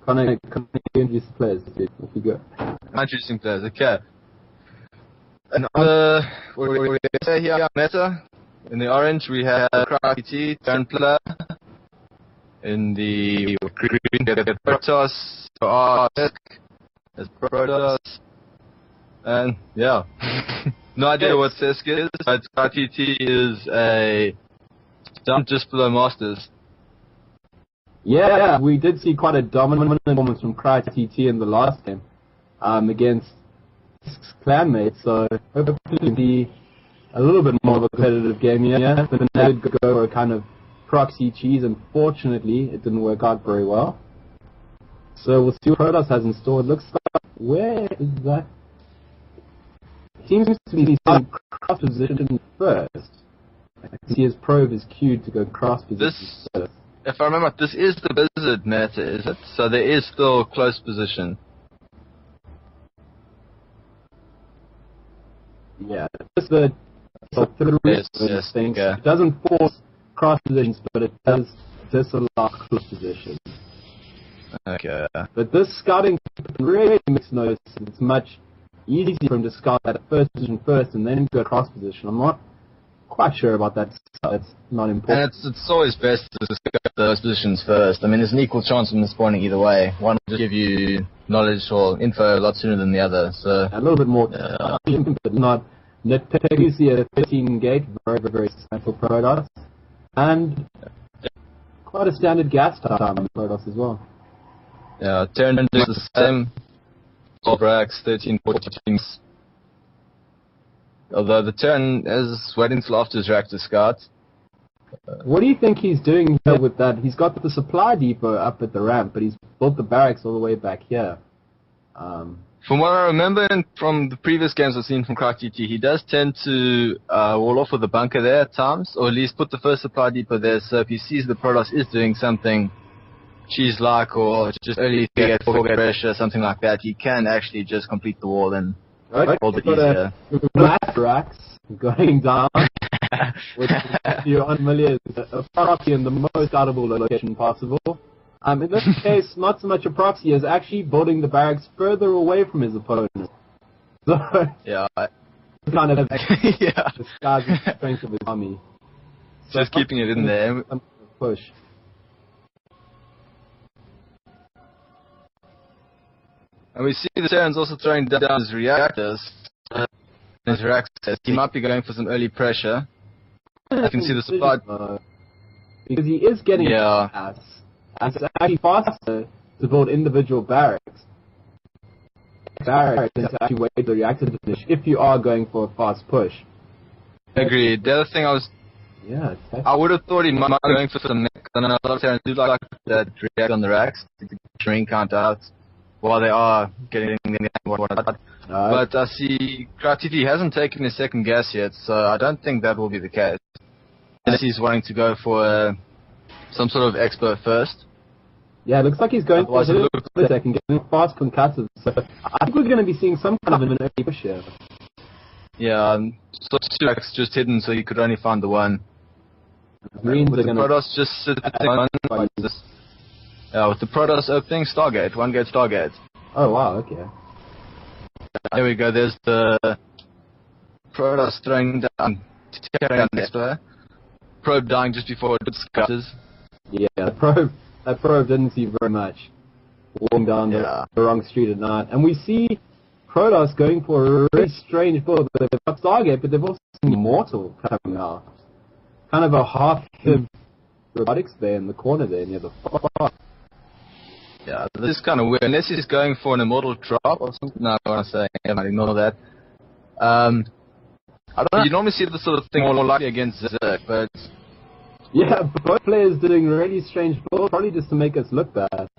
Can I introduce the players? If you go. Introducing players, okay. Another, what do we say here? Meta. In the orange, we have CryTT, turn player. In the green, we have Protoss, aoRCesc as Protoss. And yeah, no idea what CESC is, but CryTT is a dump just below Masters. Yeah, we did see quite a dominant performance from CryTT in the last game against clanmates, so hopefully it'll be a little bit more of a competitive game here. But then they did go for a kind of proxy cheese, unfortunately it didn't work out very well. So we'll see what Protoss has in store. It looks like, where is that? Seems to be cross position first. I can see his probe is queued to go cross position first. If I remember, this is the Blizzard meta, is it? So there is still close position. Yeah, just the yes, things. Yeah. It doesn't force cross positions, but it does disallow close positions. Okay. But this scouting really makes no sense. It's much easier for him to scout that first position first and then go cross position. I'm not quite sure about that. It's not important. And it's always best to scout those positions first. I mean, there's an equal chance of them spawning either way. One will just give you knowledge or info a lot sooner than the other. So a little bit more, but not nitpicky. You see a 13 gate, very substantial Protoss, and quite a standard gas time on Protoss as well. Yeah, turn is the same. 12 racks, 13, 14 teams. Although the turn is waiting till after his rack to scout. What do you think he's doing here with that? He's got the supply depot up at the ramp, but he's built the barracks all the way back here. From what I remember from the previous games I've seen from CryTT, he does tend to wall off with a bunker there at times, or at least put the first supply depot there, so if he sees the Protoss is doing something cheese-like or just early get pressure, something like that, he can actually just complete the wall and hold it easier. Black racks going down, which if you're unfamiliar, is a proxy in the most scoutable location possible. In this case, not so much a proxy as actually building the barracks further away from his opponent. So, yeah, kind of disguising the strength of his army. Just keeping it in there. Push. And we see the Terran's also throwing down his reactors. His reactors. He might be going for some early pressure. I can see the supply. Because he is getting gas. And it's actually faster to build individual barracks. Barracks than to actually wait for the reactor to finish if you are going for a fast push. Agreed. The other thing I would have thought he might be going for some mech. And a lot of Terrans do like that react on the racks to get the ring count out while they are getting the whatnot. But I see CryTT hasn't taken his second gas yet, so I don't think that will be the case. Unless he's wanting to go for some sort of expo first. Yeah, it looks like he's going for a second, getting fast concussive. So I think we're going to be seeing some kind of an early push here. Yeah, so 2 racks just hidden, so you could only find the one. Marines with are the Protoss just sitting on this. With the Protoss opening, Stargate, 1 gate Stargate. Oh wow, okay. There we go, there's the Protoss throwing down the expo. Probe dying just before it scatters. Yeah, that probe didn't see very much. Walking down the wrong street at night. And we see Protoss going for a really strange build. They've got Stargate, but they've also seen Immortal coming out. Kind of a half-hip robotics there in the corner there near the far. Yeah, this is kind of weird. Unless he's going for an Immortal drop or something. No, I want to say, I might ignore that. I don't know. You normally see this sort of thing more likely against Zerg, but... Yeah, both players doing really strange builds, probably just to make us look bad.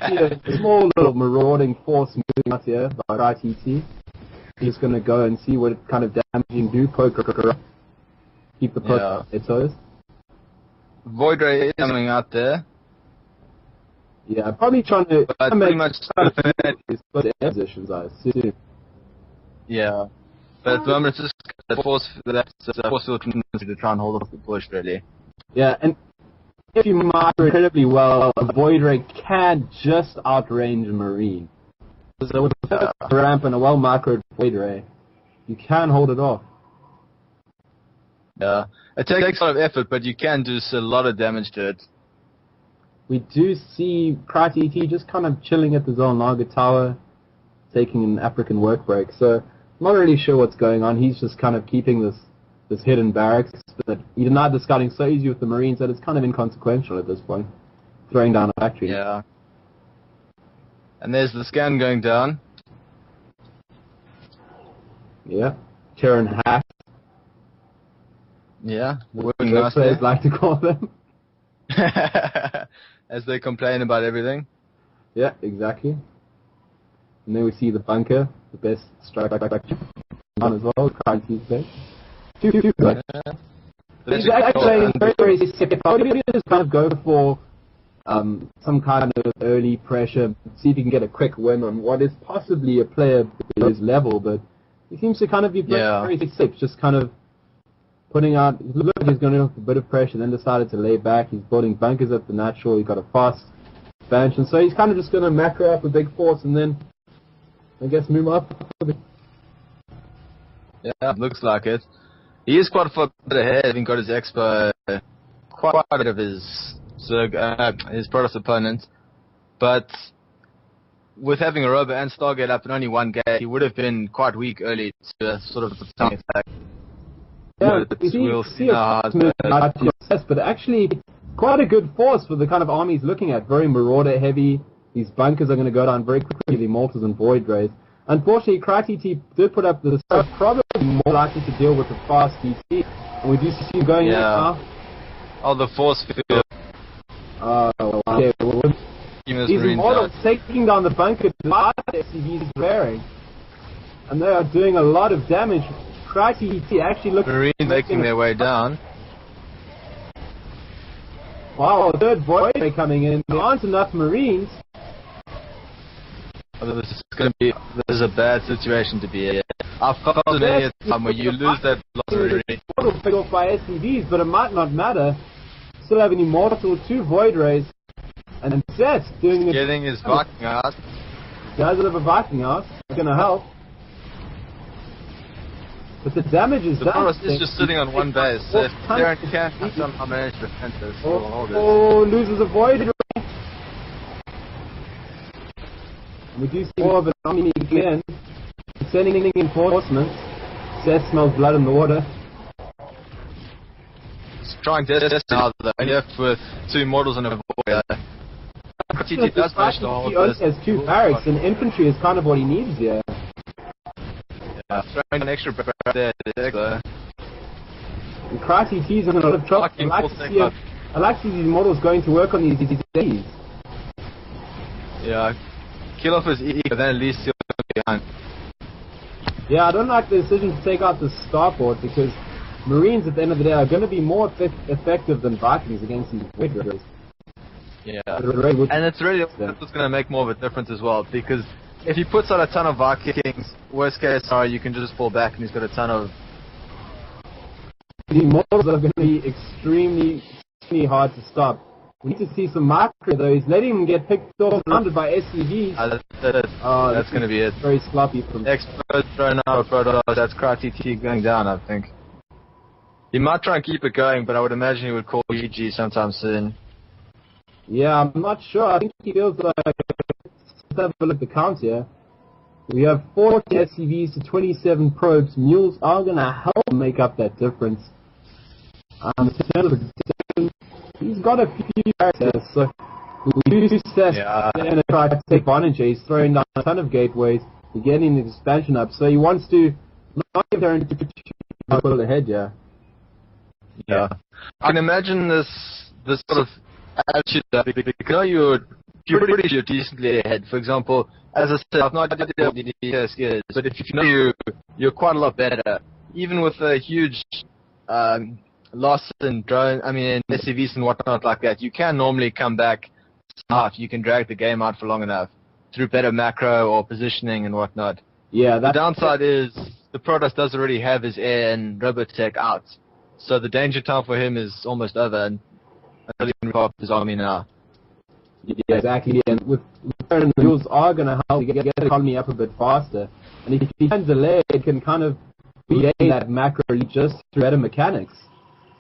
See a small little marauding force moving out here by CryTT. He's going to go and see what kind of damage he can do, poke around, keep the poke on its toes. Void Ray is coming out there. Yeah, probably trying to pretty much his positions, I assume. Yeah. But at the moment, it's just the force field to try and hold off the push, really. Yeah, and if you micro incredibly well, a Void Ray can just outrange a Marine. So with a ramp and a well macroed Void Ray, you can hold it off. Yeah, it takes a lot of effort, but you can do a lot of damage to it. We do see CryTT just kind of chilling at the Zone Lager Tower, taking an African work break. So I'm not really sure what's going on. He's just kind of keeping this hidden barracks, but he's not discarding so easy with the Marines that it's kind of inconsequential at this point, throwing down a factory. Yeah. And there's the scan going down. Yeah. Terran hack. Yeah. Working nice players like to call them. As they complain about everything. Yeah, exactly. And then we see the bunker, the best strike on as well, CryTT's base. Two. He's actually very, very sick. Probably just kind of go for some kind of early pressure, see if he can get a quick win on what is possibly a player below his level, but he seems to kind of be very safe, just kind of putting out, he looked like he's going to have a bit of pressure, then decided to lay back. He's building bunkers at the natural, he's got a fast expansion, so he's kind of just going to macro up a big force and then, I guess, move up. Yeah, looks like it. He is quite a bit ahead, having got his expo quite ahead of his Protoss opponent, but with having a Robo and Stargate up in only one gate, he would have been quite weak early to sort of time attack. Yeah, we'll see how but actually quite a good force for the kind of army he's looking at. Very Marauder heavy. These bunkers are going to go down very quickly, Mortars and Void Rays. Unfortunately, CryTT did put up the stuff probably more likely to deal with the fast DC. And we do see him going in now. Oh, the force field. Okay. These Immortals taking down the bunker to the SCVs is wearing. And they are doing a lot of damage. CryTT actually looks... Marines making their way down. Wow, third Void Ray coming in. There aren't enough Marines. This is a bad situation to be in. I've felt in any time where you lose that lottery. It'll pick off by SCVs, but it might not matter. Still have an Immortal, 2 Void Rays, and Zest doing it. Getting his Viking out. Guys that have a Viking out, it's gonna help. But the damage is done. The Protoss is just sitting on one base, so if Terran can somehow manage to defend this, loses a Void Ray. We do see more of an army again. Sending in reinforcements. Seth smells blood in the water. He's trying to test now though. Left with 2 models and a Void. CryTT does manage to hold this. He has 2 barracks, and infantry is kind of what he needs here. Yeah, throwing an extra barrack there. And CryTT's in a lot of trouble. I like to see these models going to work on these days. Yeah. Kill off his E, but then at least he'll be behind. Yeah, I don't like the decision to take out the starport because Marines at the end of the day are going to be more effective than Vikings against these Void Rays. Yeah, and it's really what's going to make more of a difference as well, because if he puts out a ton of Vikings, worst case scenario, you can just fall back and he's got a ton of... The models are going to be extremely hard to stop. We need to see some macro though. He's letting him get picked off and surrounded by SCVs. That's going to be it. Very sloppy from Expert thrown out Protoss. That's CryTT going down, I think. He might try and keep it going, but I would imagine he would call GG sometime soon. Yeah, I'm not sure. I think he feels like... Let's have a look at the count here. We have 40 SCVs to 27 probes. Mules are going to help make up that difference. In terms of he's got a few characters, so we do Seth and try to take Bananashee. He's throwing down a ton of gateways. He's getting the expansion up, so he wants to not give Terran to put it ahead, Yeah. I can imagine this sort of attitude that because you're pretty sure you're decently ahead. For example, as I said, I've not idea what the DTS is, but if you know you're quite a lot better, even with a huge loss in drone, SCVs and whatnot like that, you can normally come back out. You can drag the game out for long enough through better macro or positioning and whatnot. Yeah, the downside is the Protoss does already have his air and robotech out, so the danger time for him is almost over. And until he can rev up his army now. Yeah, exactly. And with the mules are going to help get the economy up a bit faster. And if he can delay, it can kind of regain that macro just through better mechanics.